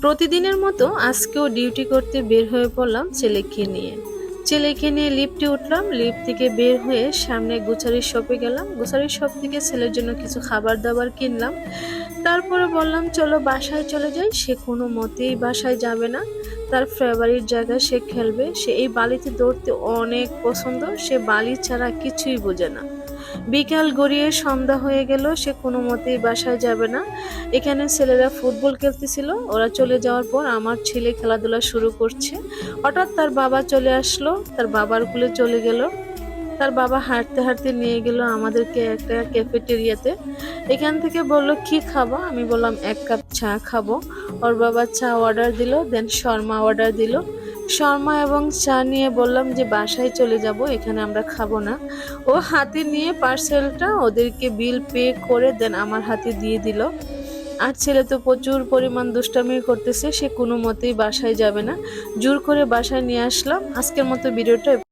প্রতিদিনের মতো আজকেও ডিউটি করতে বের হয়ে পড়লাম ছেলেকে নিয়ে। ছেলেকে নিয়ে লিফটে উঠলাম, লিফট থেকে বের হয়ে সামনে গ্রোসারি শপে গেলাম। গ্রোসারি শপ থেকে ছেলের জন্য কিছু খাবার দাবার কিনলাম। তারপরে বললাম চলো বাসায় চলে যাই। সে কোনো মতেই বাসায় যাবে না, তার ফেভারিট জায়গায় সে খেলবে। সে এই বালিতে দৌড়তে অনেক পছন্দ, সে বালি ছাড়া কিছুই বোঝে না। বিকাল গড়িয়ে সন্ধ্যা হয়ে গেল, সে কোনো মতেই বাসায় যাবে না। এখানে ছেলেরা ফুটবল খেলতেছিল, ওরা চলে যাওয়ার পর আমার ছেলে খেলাধুলা শুরু করছে। হঠাৎ তার বাবা চলে আসলো, তার বাবার কোলে চলে গেল। তার বাবা হাঁটতে হাঁটতে নিয়ে গেল আমাদেরকে একটা ক্যাফেটেরিয়াতে। এখান থেকে বলল কি খাবো, আমি বললাম 1 কাপ চা খাবো। ওর বাবা চা অর্ডার দিল, দেন শর্মা অর্ডার দিল। শর্মা এবং চা নিয়ে বললাম যে বাসায় চলে যাব, এখানে আমরা খাবো না। ও হাতে নিয়ে পার্সেলটা ওদেরকে বিল পে করে দেন আমার হাতে দিয়ে দিল। আর ছেলে তো প্রচুর পরিমাণ দুষ্টামি করতেছে, সে কোনো মতেই বাসায় যাবে না। জোর করে বাসায় নিয়ে আসলাম। আজকের মতো ভিডিওটা